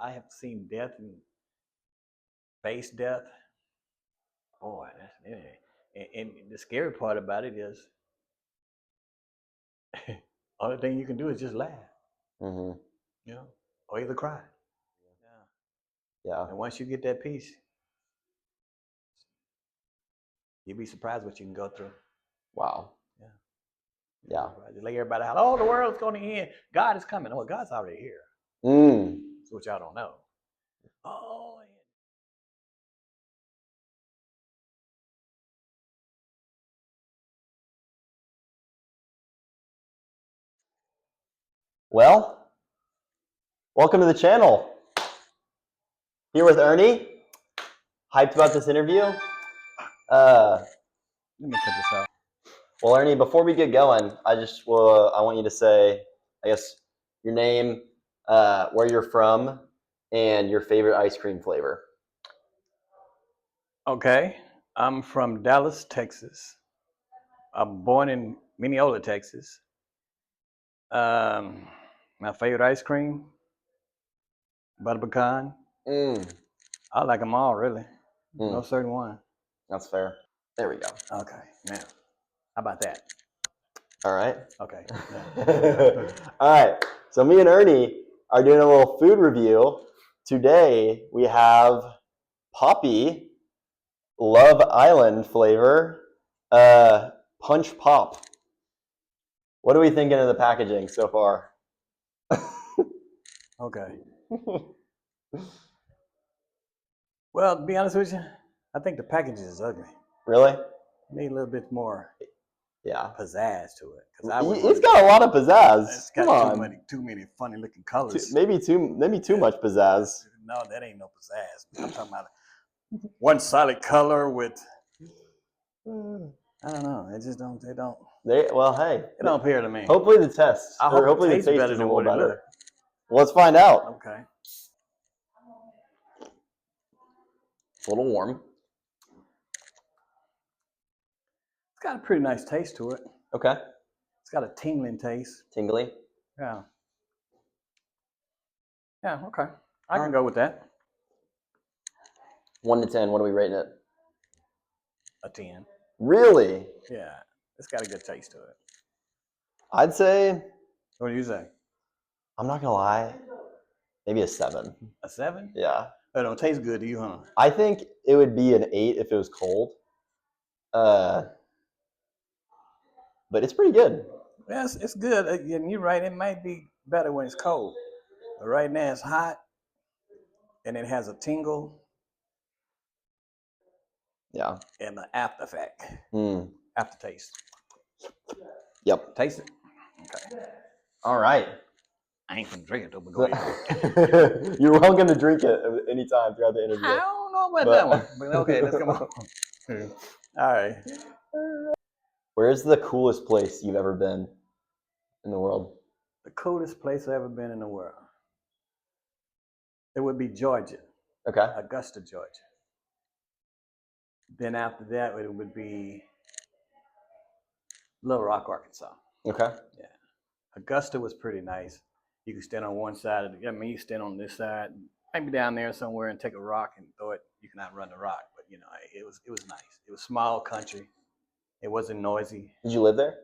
I have seen death and face death. Boy, and the scary part about it is, only thing you can do is just laugh, Mm-hmm. or either cry. Yeah. And once you get that peace, you'd be surprised what you can go through. Wow. Yeah. Just like everybody out, oh, the world's going to end. God is coming. Oh, God's already here. That's what y'all don't know. Oh, yeah. Well, welcome to the channel. Here with Ernie. Hyped about this interview. Let me cut this off. Well, Ernie, before we get going, I want you to say, I guess, your name, where you're from, and your favorite ice cream flavor. Okay. I'm from Dallas, Texas. I'm born in Mineola, Texas. My favorite ice cream, butter pecan. I like them all, really. No certain one. That's fair. There we go. Okay. Now, how about that? All right. Okay. All right. So me and Ernie are doing a little food review. Today we have Poppi Love Island flavor punch pop. What are we thinking of the packaging so far? Okay. Well, to be honest with you, I think the package is ugly. Really? Need a little bit more pizzazz to it. It's got a lot of pizzazz. It's got too many funny looking colors. Maybe too much pizzazz. No, that ain't no pizzazz. I'm talking about one solid color with, I don't know. It don't Hey. It don't appear to me. Hopefully the test. I hope hopefully it tastes the taste better is than a little what it better. looks. Well, let's find out. Okay. It's a little warm. It's got a pretty nice taste to it. Okay. It's got a tingling taste. Tingly? Yeah. Yeah, okay. I can go with that. 1 to 10, what are we rating it? A 10. Really? Yeah. It's got a good taste to it. I'd say... What do you say? I'm not going to lie. Maybe a 7. A 7? Yeah. It don't taste good to you, huh? I think it would be an 8 if it was cold. But it's pretty good. Yes, it's good. And you're right. It might be better when it's cold. But right now it's hot, and it has a tingle. Yeah. And the after effect. Aftertaste. Yep. Taste it. Okay. All right. I ain't gonna drink it though, but go ahead. You're welcome to drink it anytime throughout the interview. I don't know about that one, but okay, let's come on. All right. Where's the coolest place you've ever been in the world? The coolest place I've ever been in the world. It would be Georgia. Okay. Augusta, Georgia. Then after that, it would be Little Rock, Arkansas. Okay. Yeah. Augusta was pretty nice. You could stand on one side you stand on this side, maybe down there somewhere and take a rock and throw it. You can outrun the rock, but it was nice. It was small country. It wasn't noisy. Did you live there?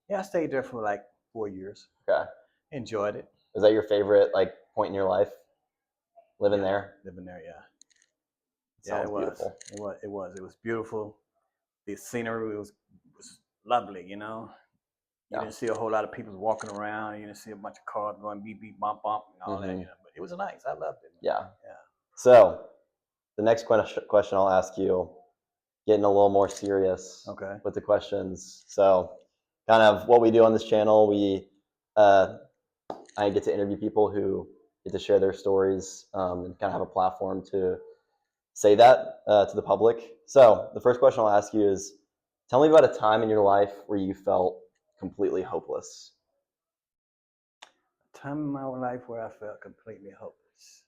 Yeah, I stayed there for like 4 years. Okay. Enjoyed it. Was that your favorite point in your life? Living there? Living there, yeah. Yeah, it was beautiful. It was beautiful. The scenery was lovely, You didn't see a whole lot of people walking around. You didn't see a bunch of cars going beep, beep, bump, bump, and all that. But it was nice. I loved it. Yeah. So, the next question I'll ask you, getting a little more serious with the questions. So, kind of what we do on this channel, I get to interview people who get to share their stories and kind of have a platform to say that to the public. So, the first question I'll ask you is, tell me about a time in your life where you felt completely hopeless. A time in my life where I felt completely hopeless.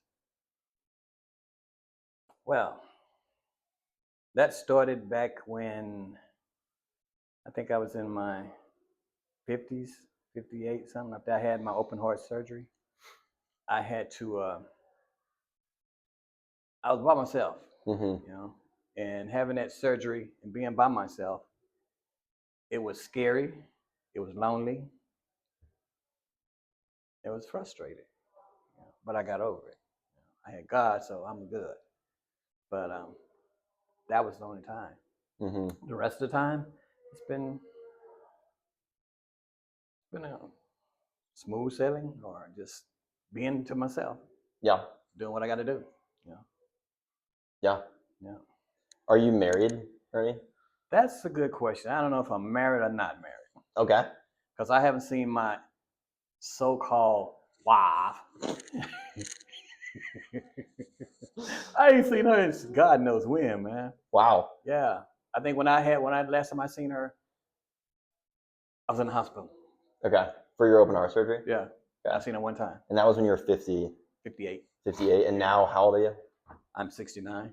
Well, that started back when I think I was in my 50s, 58, something like that. I had my open heart surgery. I had to I was by myself, Mm-hmm. you know, and having that surgery and being by myself, it was scary, it was lonely, it was frustrating, you know, but I got over it. I had God, so I'm good. But that was the only time. Mm-hmm. The rest of the time, it's been a smooth sailing or just being to myself, Yeah. doing what I got to do. You know, Yeah. yeah. Are you married, Ernie? That's a good question. I don't know if I'm married or not married Okay. because I haven't seen my so-called wife. I ain't seen her since God knows when, man. Wow. Yeah, I think when last time I seen her, I was in the hospital. Okay. For your open heart surgery? Yeah, Okay. I seen her one time. And that was when you were 50, 58. 58. And now, how old are you? I'm 69.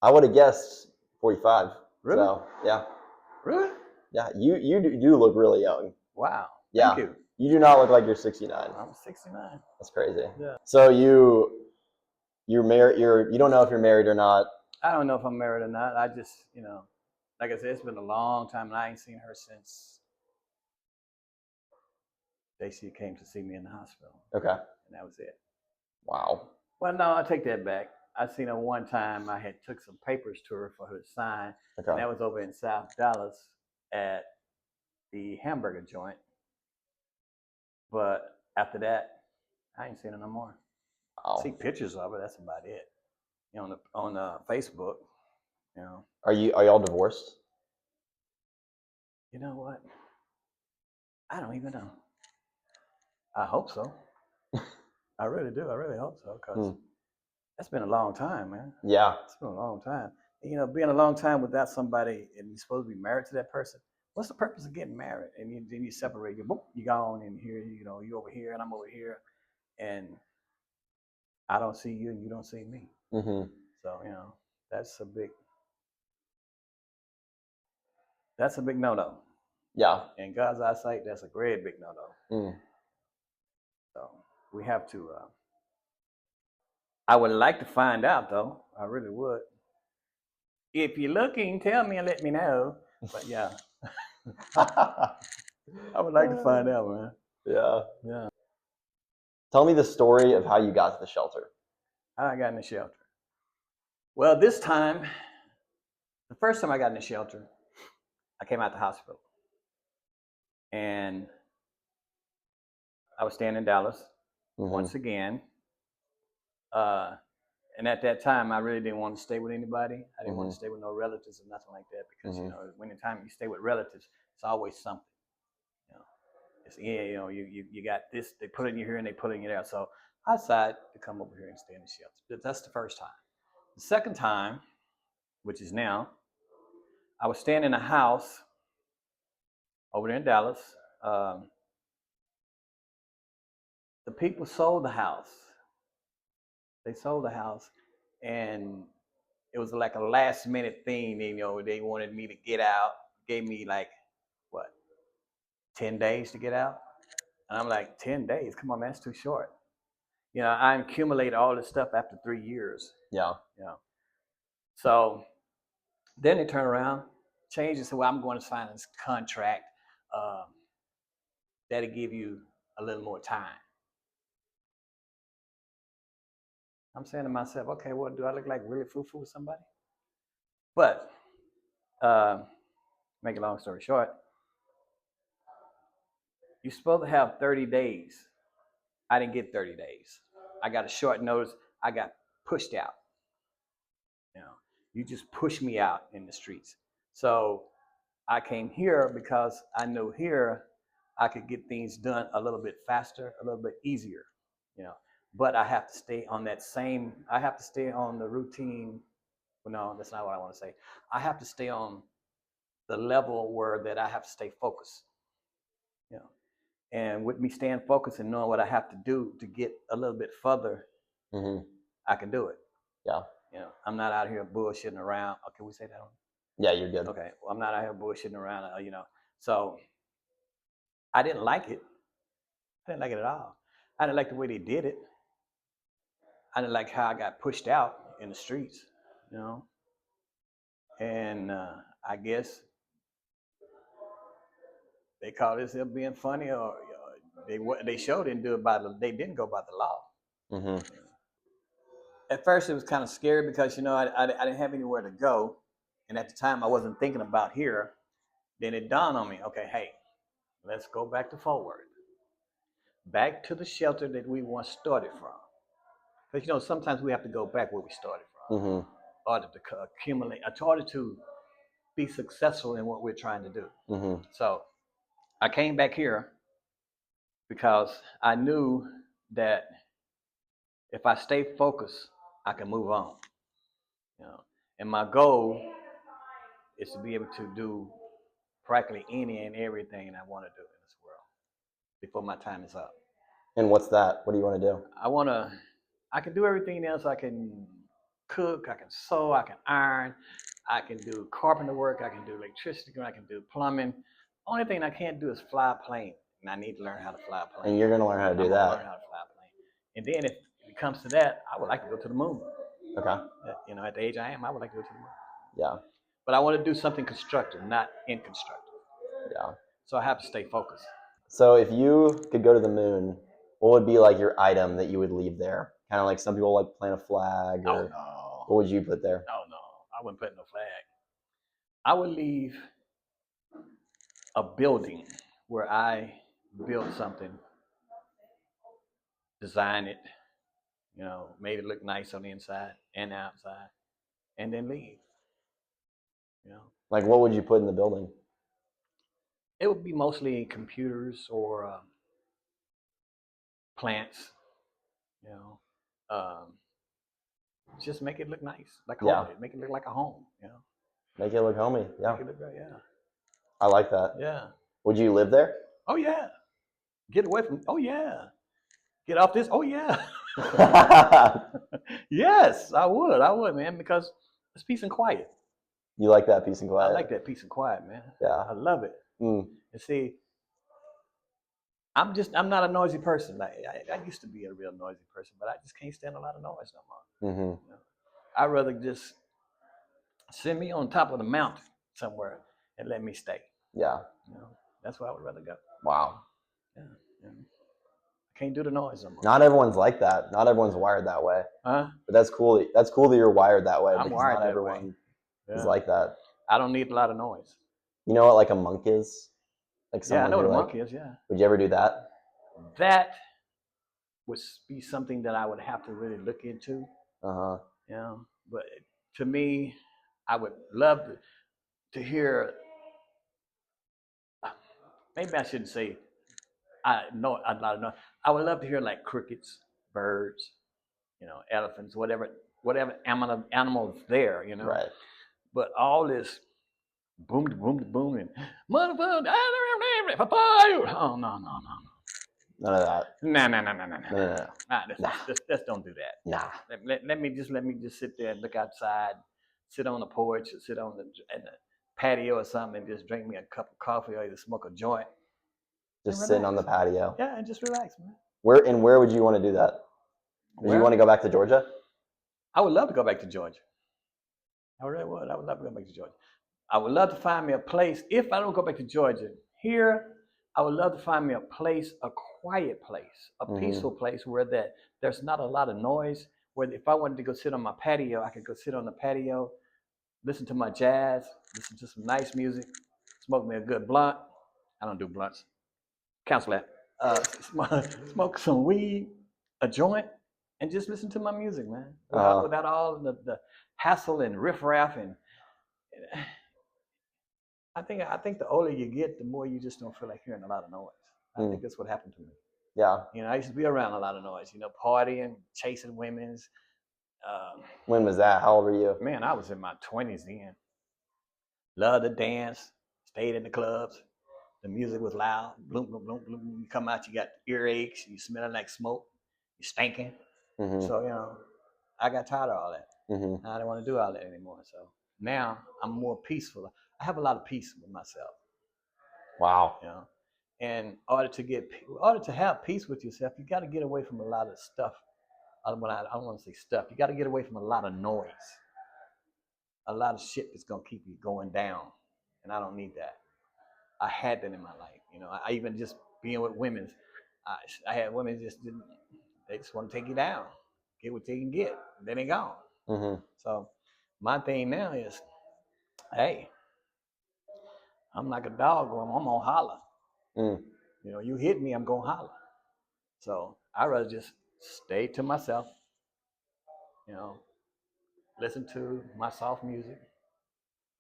I would have guessed 45. Really? So, yeah. Really? Yeah. You do look really young. Wow. Yeah. Thank you. You do not look like you're 69. I'm 69. That's crazy. Yeah. So you're married. You don't know if you're married or not. I don't know if I'm married or not. I just, like I said, it's been a long time, and I ain't seen her since she came to see me in the hospital, Okay. and that was it. Wow. Well, no, I take that back. I seen her one time. I had took some papers to her for her to sign, Okay. and that was over in South Dallas at the hamburger joint. But after that, I ain't seen her no more. Wow. See pictures of her. That's about it. On Facebook. You know. Are y'all divorced? You know what? I don't even know. I hope so. I really do. I really hope so because that's been a long time, man. Yeah. It's been a long time. And, being a long time without somebody and you're supposed to be married to that person, what's the purpose of getting married? And then you separate. You gone and here, you over here and I'm over here. And I don't see you and you don't see me. Mm-hmm. So, that's a big no-no. Yeah. In God's eyesight, that's a great big no-no. Mm. So we have to, I would like to find out though. I really would. If you're looking, tell me and let me know. But yeah, I would like to find out, man. Yeah. Yeah. Tell me the story of how you got to the shelter. How I got in the shelter. Well, this time, the first time I got in the shelter, I came out the hospital. And I was staying in Dallas once again. And at that time, I really didn't want to stay with anybody. I didn't want to stay with no relatives or nothing like that because, when the time you stay with relatives, it's always something. It's, you got this, they put it in you here and they put it in you there. So I decided to come over here and stay in the shelter. But that's the first time. The second time, which is now, I was staying in a house over there in Dallas. The people sold the house. They sold the house, and it was like a last minute thing. They wanted me to get out. Gave me like what, 10 days to get out, and I'm like, 10 days? Come on, man, that's too short. I accumulated all this stuff after 3 years. Yeah. So then they turn around, change and say, well, I'm going to sign this contract that'll give you a little more time. I'm saying to myself, okay, well, do I look like really foo-foo with somebody? But make a long story short, you're supposed to have 30 days. I didn't get 30 days. I got a short notice. I got pushed out. You just pushed me out in the streets. So I came here because I know here I could get things done a little bit faster, a little bit easier, But I have to stay on I have to stay on the routine. Well, no, that's not what I want to say. I have to stay on the level where that I have to stay focused, And with me staying focused and knowing what I have to do to get a little bit further, I can do it. Yeah. I'm not out here bullshitting around. Oh, can we say that on? Yeah, you're good. Okay. Well, I'm not out here bullshitting around, So I didn't like it. I didn't like it at all. I didn't like the way they did it. I didn't like how I got pushed out. in the streets, you know. And I guess they call this being funny, or they sure didn't do it they didn't go by the law. Mm-hmm. At first, it was kind of scary because I didn't have anywhere to go, and at the time I wasn't thinking about here. Then it dawned on me, okay, hey, let's go back to forward, back to the shelter that we once started from. Because sometimes we have to go back where we started from, Mm-hmm. in order to accumulate, in order to be successful in what we're trying to do. Mm-hmm. So I came back here because I knew that if I stay focused, I can move on. And my goal is to be able to do practically any and everything I want to do in this world before my time is up. And what's that? What do you want to do? I can do everything else. I can cook, I can sew, I can iron, I can do carpenter work, I can do electricity, I can do plumbing. Only thing I can't do is fly a plane, and I need to learn how to fly a plane. And you're going to learn how to do I'm that. learn how to fly a plane. And then if it comes to that, I would like to go to the moon. Okay. At the age I am, I would like to go to the moon. Yeah. But I want to do something constructive, not inconstructive. Yeah. So I have to stay focused. So if you could go to the moon, what would be like your item that you would leave there? Kind of like some people like plant a flag, or no. What would you put there? Oh no, I wouldn't put no flag. I would leave a building where I built something, design it, made it look nice on the inside and the outside, and then leave. Like what would you put in the building? It would be mostly computers or plants. Just make it look nice, like home. Make it look like a home. Make it look homey. Yeah. Make it look right. Yeah. I like that. Yeah. Would you live there? Oh yeah. Get away from. Oh yeah. Get off this. Oh yeah. Yes, I would, man, because it's peace and quiet. You like that peace and quiet? I like that peace and quiet, man. Yeah. I love it. Mm. And see, I'm not a noisy person. I used to be a real noisy person, but I just can't stand a lot of noise no more. Mm-hmm. I'd rather just send me on top of the mountain somewhere and let me stay. Yeah. That's where I would rather go. Wow. Yeah. I can't do the noise no more. Not everyone's like that. Not everyone's wired that way. Huh? But that's cool. That's cool that you're wired that way. I'm wired not that everyone way. is like that. I don't need a lot of noise. You know what like a monk is? Like someone I know what a like, monk is, yeah. Would you ever do that? That would be something that I would have to really look into. Uh-huh. But to me, I would love to hear, maybe I shouldn't say I would love to hear like crickets, birds, elephants, whatever animals there, Right. But all this boom, boom, boom, and motherfucker, oh no. None of that. No. Just don't do that. Nah. Let me just sit there and look outside, sit on the porch, or sit on the patio or something, and just drink me a cup of coffee or either smoke a joint. Just sitting on the patio. Yeah, and just relax, man. Where would you want to do that? Would you want to go back to Georgia? I would love to go back to Georgia. I really would. I would love to go back to Georgia. I would love to find me a place. If I don't go back to Georgia, here, I would love to find me a place, a quiet place, a peaceful place where there's not a lot of noise. Where if I wanted to go sit on my patio, I could go sit on the patio, listen to my jazz, listen to some nice music, smoke me a good blunt. I don't do blunts. Cancel that. Smoke some weed, a joint, and just listen to my music, man. Without all the hassle and riffraff and I think the older you get, the more you just don't feel like hearing a lot of noise. I think that's what happened to me. Yeah. I used to be around a lot of noise. Partying, chasing women's. When was that? How old were you? Man, I was in my 20s then. Loved to dance. Stayed in the clubs. The music was loud. Bloom, bloom, bloom, bloom. You come out, you got earaches. You smelling like smoke. You're stinking. Mm-hmm. So, I got tired of all that. Mm-hmm. I didn't want to do all that anymore. So now I'm more peaceful. I have a lot of peace with myself. Wow. And in order to have peace with yourself, you got to get away from a lot of stuff I don't want to say stuff. You got to get away from a lot of noise, a lot of shit that's gonna keep you going down, and I don't need that. I had that in my life. I even just being with women, I had women they just want to take you down, get what they can get, and then they gone. Mm-hmm. So my thing now is, hey, I'm like a dog. I'm gonna holler. Mm. You hit me, I'm gonna holler. So I rather just stay to myself. You know, listen to my soft music.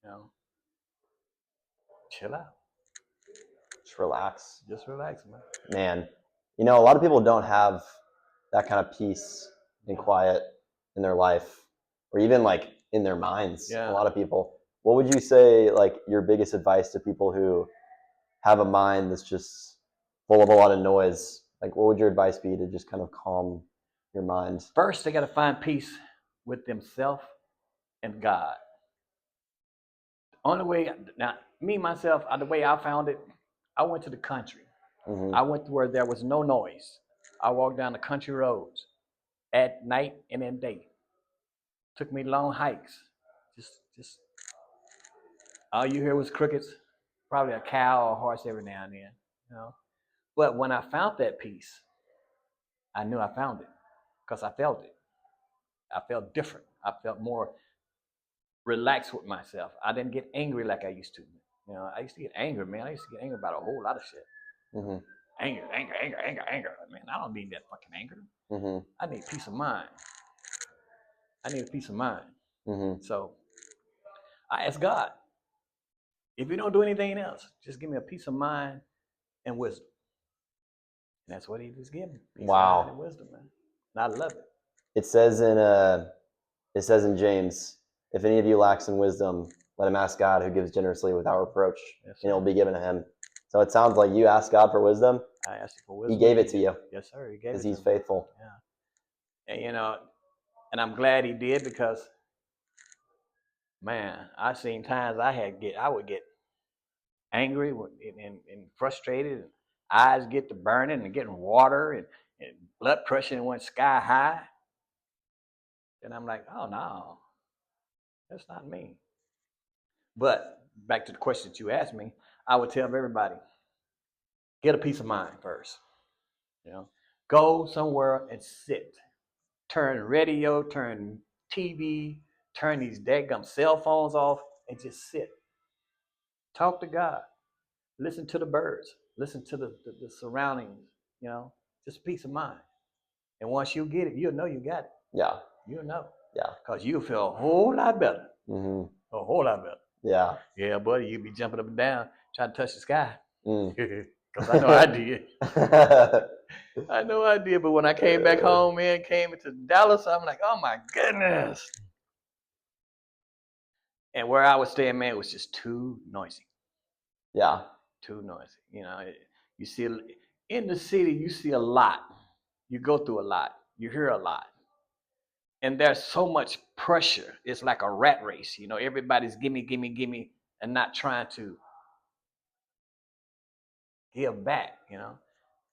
You know, chill out, Just relax. just relax, man. Man, a lot of people don't have that kind of peace and quiet in their life, or even like in their minds. Yeah. A lot of people. What would you say, like, your biggest advice to people who have a mind that's just full of a lot of noise? Like, what would your advice be to just kind of calm your mind? First, they got to find peace with themselves and God. Only way, now, me, myself, the way I found it, I went to the country. Mm-hmm. I went to where there was no noise. I walked down the country roads at night and in day. Took me long hikes. Just all you hear was crickets, probably a cow or a horse every now and then. But when I found that peace, I knew I found it because I felt it. I felt different. I felt more relaxed with myself. I didn't get angry like I used to. I used to get angry, man. I used to get angry about a whole lot of shit. Mm-hmm. Anger. Man, I don't need that fucking anger. Mm-hmm. I need peace of mind. I need a peace of mind. Mm-hmm. So I ask God, if you don't do anything else, just give me a peace of mind and wisdom. And that's what he just gave me. Peace of mind and wisdom, man. And I love it. It says in James, if any of you lacks in wisdom, let him ask God, who gives generously without reproach, Yes, and it will be given to him. So it sounds like you asked God for wisdom. I asked for wisdom. He gave it to you. Yes, sir. He gave it because to he's me. faithful. Yeah. And I'm glad he did because, man, I seen times I would get angry and frustrated, and eyes get to burning and getting water and blood pressure went sky high. And I'm like, oh no, that's not me. But back to the question that you asked me, I would tell everybody, get a peace of mind first. Go somewhere and sit. Turn radio, turn TV, turn these daggum cell phones off, and just sit. Talk to God. Listen to the birds. Listen to the surroundings. Just peace of mind. And once you get it, you'll know you got it. Yeah. You'll know. Yeah. Because you'll feel a whole lot better. Mm-hmm. A whole lot better. Yeah. Yeah, buddy, you'll be jumping up and down, trying to touch the sky. Because Mm. I know I did. I know I did. But when I came back home, man, came into Dallas, I'm like, oh my goodness. And where I was staying, man, it was just too noisy. Yeah. Too noisy. You see, in the city, you see a lot. You go through a lot. You hear a lot. And there's so much pressure. It's like a rat race. Everybody's gimme, and not trying to give back.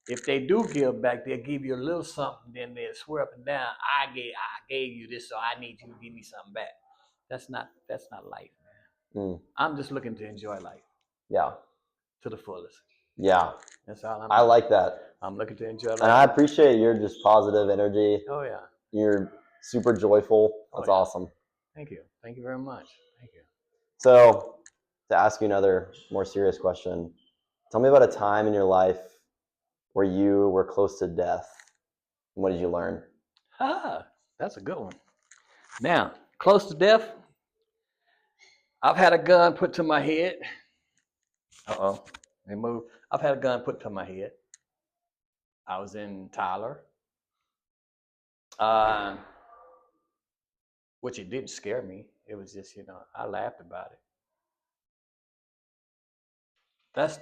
If they do give back, they'll give you a little something, then they'll swear up and down, I gave you this, so I need you to give me something back. That's not life, man. Mm. I'm just looking to enjoy life. Yeah. To the fullest. Yeah. That's all I like that. I'm looking to enjoy life. And I appreciate your just positive energy. Oh yeah. You're super joyful. That's awesome. Thank you. Thank you very much. Thank you. So, to ask you another more serious question, tell me about a time in your life where you were close to death. And what did you learn? That's a good one. Now, close to death, I've had a gun put to my head. They moved. I've had a gun put to my head. I was in Tyler, which it didn't scare me. It was just, I laughed about it. That's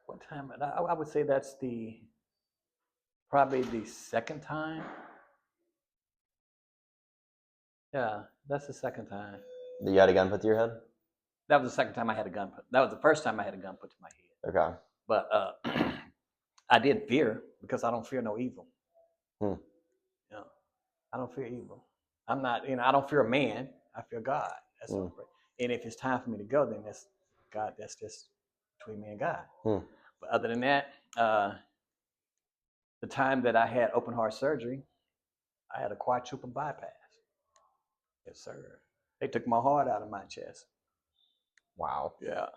what time? I would say that's probably the second time. Yeah, that's the second time. You had a gun put to your head? That was the second time I had a gun put. That was the first time I had a gun put to my head. Okay. But I didn't fear because I don't fear no evil. I don't fear evil. I'm not, I don't fear man. I fear God. That's what. And if it's time for me to go, then that's God. That's just between me and God. But other than that, the time that I had open heart surgery, I had a quadruple bypass. Yes, sir. They took my heart out of my chest. Wow. Yeah,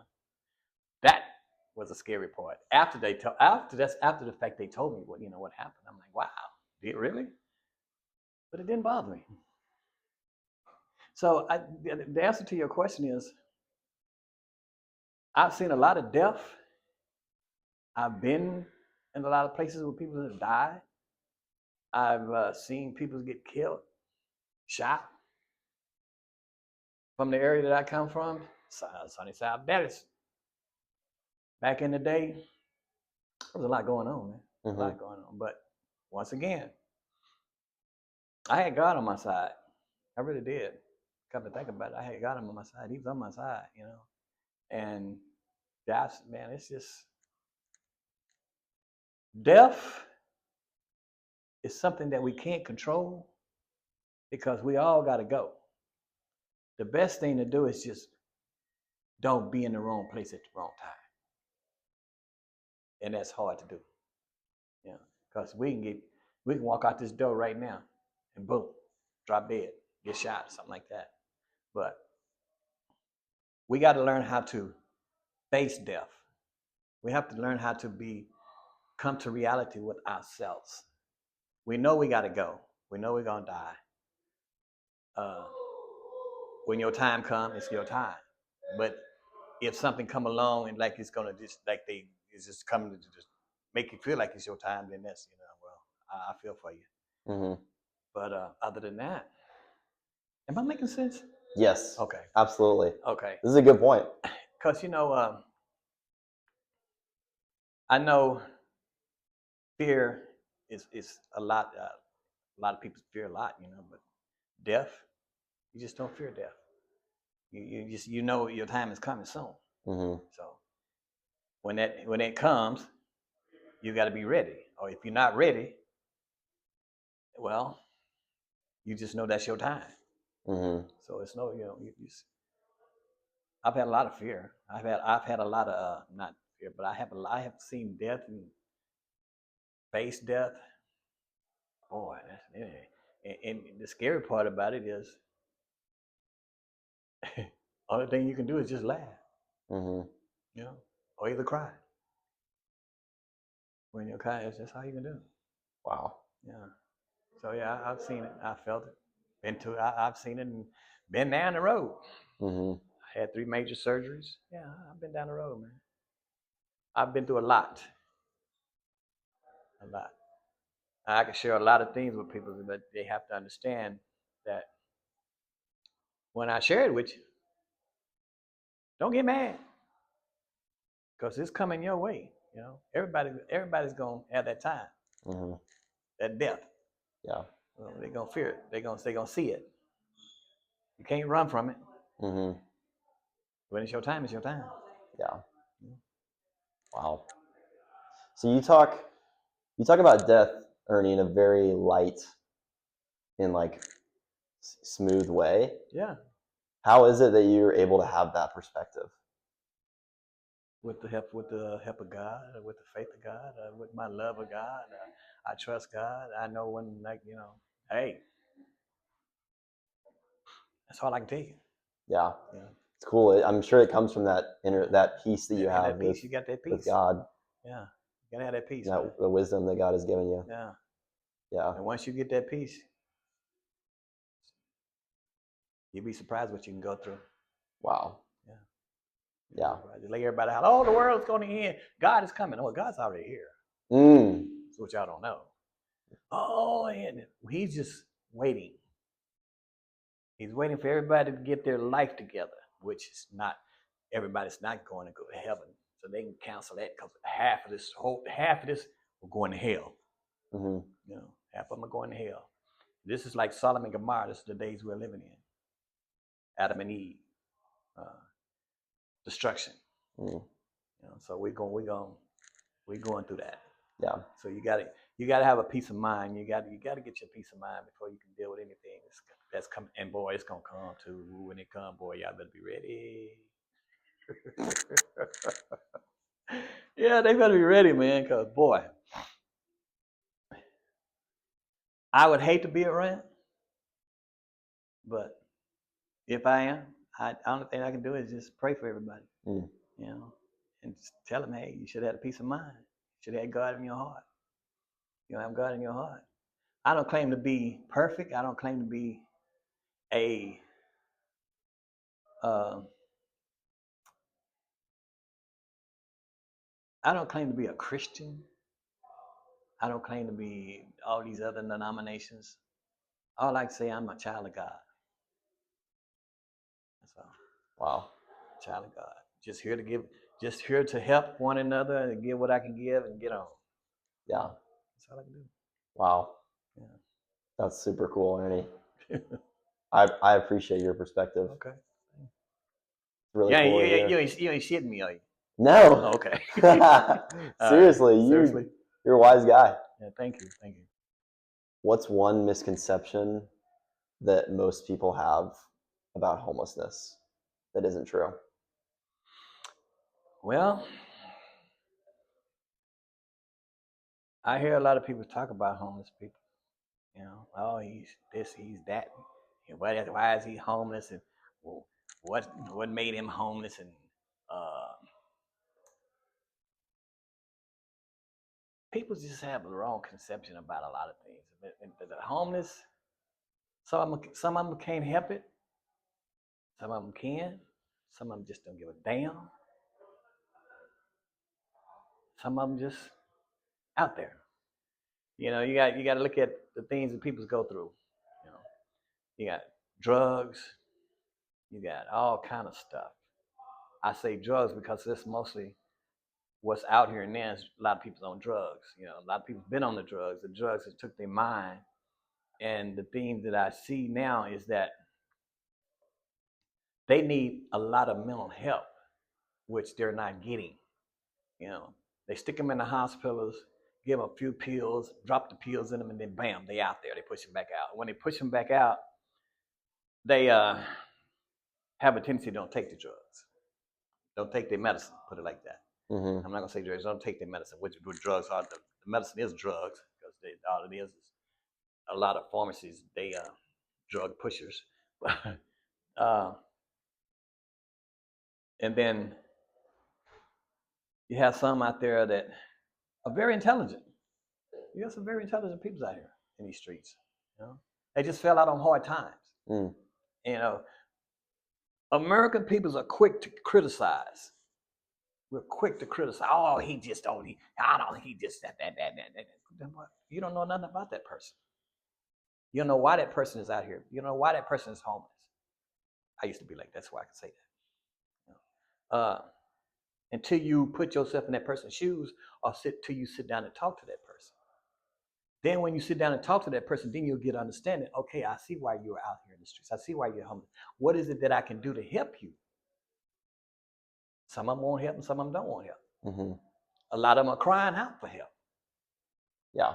that was a scary part. After the fact they told me what happened. I'm like, wow, did it really? But it didn't bother me. So the answer to your question is, I've seen a lot of death. I've been in a lot of places where people have died. I've seen people get killed, shot. From the area that I come from, Sunny South Dallas. Back in the day, there was a lot going on, man. A lot going on. But once again, I had God on my side. I really did. Come to think about it, I had God on my side. He was on my side, And that's, man, it's just death is something that we can't control because we all got to go. The best thing to do is just don't be in the wrong place at the wrong time. And that's hard to do. Because we can walk out this door right now and boom, drop dead, get shot, something like that. But we got to learn how to face death. We have to learn how to come to reality with ourselves. We know we got to go. We know we're gonna die. When your time comes, it's your time. But if something come along and like it's gonna it's just coming to just make you feel like it's your time, then that's well, I feel for you. But other than that, am I making sense? Yes. Okay. Absolutely. Okay. This is a good point. Because I know fear is a lot. A lot of people fear a lot, but death, you just don't fear death. You just your time is coming soon. So when it comes, you got to be ready. Or if you're not ready, well, you just know that's your time. So it's I've had a lot of fear. I've had a lot of not fear, but I have seen death and faced death. Boy, and the scary part about it is, only thing you can do is just laugh, or either cry. When you're crying, it's just how you can do. Wow. Yeah. So yeah, I've seen it. I felt it. I've seen it and been down the road. I had 3 major surgeries. Yeah, I've been down the road, man. I've been through a lot. A lot. I can share a lot of things with people, but they have to understand that when I share it with you, don't get mad, because it's coming your way. Everybody's gonna have that time, that death. Yeah. Well, they're gonna fear it. They're gonna see it. You can't run from it. When it's your time, it's your time. Yeah. Wow. So you talk about death, Ernie, in a very light and like smooth way. Yeah. How is it that you're able to have that perspective? With the help of God, with the faith of God, with my love of God, I trust God. I know when, hey, that's all I can tell you. Yeah. It's cool. I'm sure it comes from that peace that you have you got that peace with God. Yeah, you gotta have that peace. The wisdom that God has given you. Yeah. Yeah. And once you get that peace, you'd be surprised what you can go through. Wow. Yeah. Yeah. You lay everybody out. Oh, the world's going to end. God is coming. Oh, God's already here. That's what y'all don't know. Oh, and he's just waiting. He's waiting for everybody to get their life together, which is not, everybody's not going to go to heaven. So they can cancel that because half of this will go into hell. Half of them are going to hell. This is like Sodom and Gomorrah. This is the days we're living in. Adam and Eve, destruction. So we're going through that. Yeah. So you got to have a peace of mind. You got to get your peace of mind before you can deal with anything that's coming. And boy, it's gonna come too. When it come, boy, y'all better be ready. Yeah, they better be ready, man. Cause boy, I would hate to be around, but if I am, the only thing I can do is just pray for everybody. Mm. You know, and just tell them, hey, you should have a peace of mind. You should have God in your heart. You don't have God in your heart. I don't claim to be perfect. I don't claim to be a I don't claim to be a Christian. I don't claim to be all these other denominations. All I can say, I'm a child of God. That's all. Wow. Child of God. Just here to help one another and give what I can give and get on. Yeah. That's all I can do. Wow. Yeah. That's super cool, Ernie. I appreciate your perspective. Okay. It's really Yeah, cool to hear. you ain't shitting me, are you? No. Oh, okay. Seriously, Seriously. you're a wise guy. Yeah, thank you. What's one misconception that most people have about homelessness that isn't true? Well, I hear a lot of people talk about homeless people. You know, oh, he's this, he's that. And why is he homeless? And what made him homeless? And uh, people just have the wrong conception about a lot of things. The homeless, some of them can't help it. Some of them can. Some of them just don't give a damn. Some of them just out there. You know, you got to look at the things that people go through. You know, you got drugs. You got all kind of stuff. I say drugs because that's mostly what's out here now. Is a lot of people on drugs. You know, a lot of people been on the drugs. The drugs that took their mind. And the thing that I see now is that they need a lot of mental help, which they're not getting. You know, they stick them in the hospitals, give them a few pills, drop the pills in them, and then bam, they out there. They push them back out. When they push them back out, they have a tendency to don't take the drugs, don't take their medicine. Put it like that. Mm-hmm. I'm not gonna say drugs. Don't take their medicine. Which drugs are? The medicine is drugs because all it is a lot of pharmacies. They drug pushers. uh, and then you have some out there that are very intelligent. You got some very intelligent people out here in these streets. You know, they just fell out on hard times. Mm. You know, American peoples are quick to criticize. We're quick to criticize. Oh, he just only. I don't. He just that. You don't know nothing about that person. You don't know why that person is out here. You don't know why that person is homeless. I used to be like, that's why I can say that. You know? Until you put yourself in that person's shoes, or till you sit down and talk to that person. Then when you sit down and talk to that person, then you'll get understanding. Okay, I see why you're out here in the streets. I see why you're homeless. What is it that I can do to help you? Some of them want help and some of them don't want help. Mm-hmm. A lot of them are crying out for help. Yeah.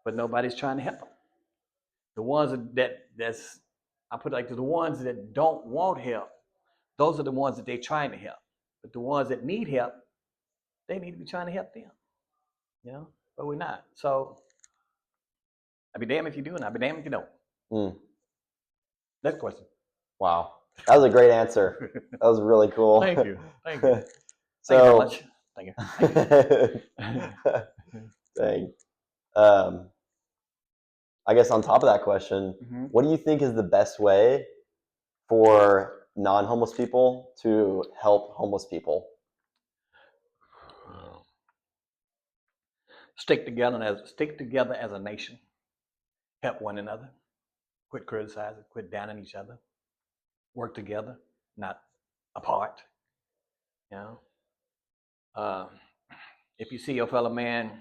But nobody's trying to help them. The ones that's I put it like this, the ones that don't want help, those are the ones that they're trying to help. But the ones that need help, they need to be trying to help them. You know, but we're not. So I'd be damned if you do, and I'd be damned if you don't. Mm. Next question. Wow, that was a great answer. That was really cool. Thank you. So, thank you very much. Thank you. Dang. I guess on top of that question, what do you think is the best way for non-homeless people to help homeless people? Stick together as a nation. Help one another. Quit criticizing. Quit downing each other. Work together, not apart. You know, if you see your fellow man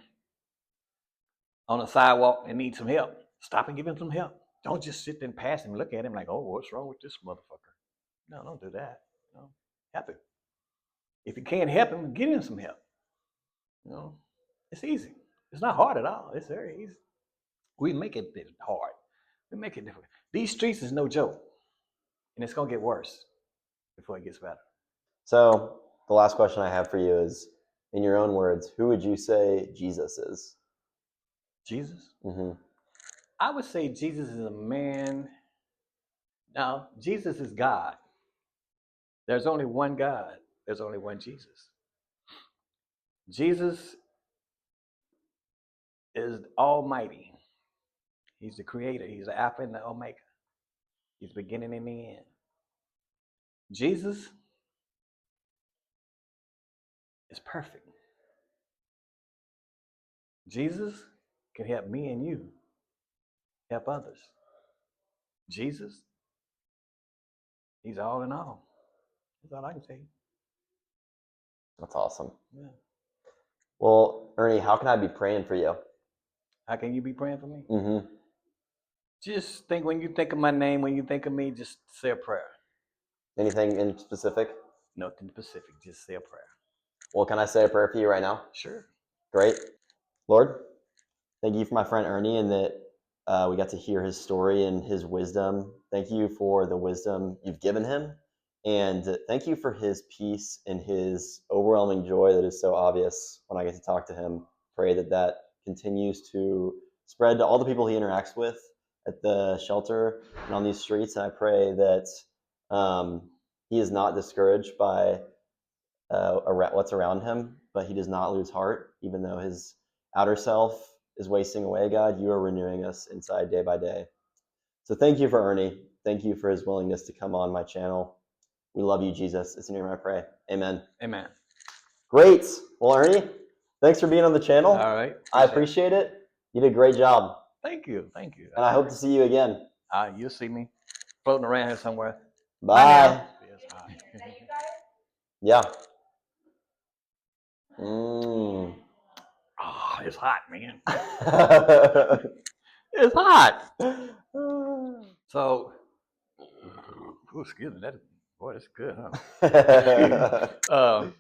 on the sidewalk and need some help, stop and give him some help. Don't just sit there and pass him and look at him like, oh, what's wrong with this motherfucker? No, don't do that. No, help him. If you can't help him, give him some help. You know, it's easy. It's not hard at all. It's very easy. We make it hard. We make it difficult. These streets is no joke, and it's gonna get worse before it gets better. So the last question I have for you is, in your own words, who would you say Jesus is? Jesus? Mm-hmm. I would say Jesus is a man. Now, Jesus is God. There's only one God. There's only one Jesus. Jesus is Almighty. He's the creator. He's the Alpha and the Omega. He's the beginning and the end. Jesus is perfect. Jesus can help me and you help others. Jesus, he's all in all. That's all I can say. That's awesome. Yeah. Well, Ernie, how can I be praying for you? How can you be praying for me? Mm-hmm. Just think when you think of my name, when you think of me, just say a prayer. Anything in specific? Nothing specific. Just say a prayer. Well, can I say a prayer for you right now? Sure. Great. Lord, thank you for my friend Ernie and that we got to hear his story and his wisdom. Thank you for the wisdom you've given him. And thank you for his peace and his overwhelming joy that is so obvious when I get to talk to him. Pray that that continues to spread to all the people he interacts with at the shelter and on these streets. And I pray that he is not discouraged by what's around him, but he does not lose heart, even though his outer self is wasting away. God, you are renewing us inside day by day. So thank you for Ernie. Thank you for his willingness to come on my channel. We love you, Jesus. It's in your name I pray. Amen. Amen. Great. Well, Ernie, thanks for being on the channel. All right. I appreciate it. You did a great job. Thank you. Thank you. And I hope to see you again. You'll see me floating around here somewhere. Bye. Yes, hi. Yeah. Mm. Oh, it's hot, man. It's hot. So, excuse me. Boy, that's good, huh?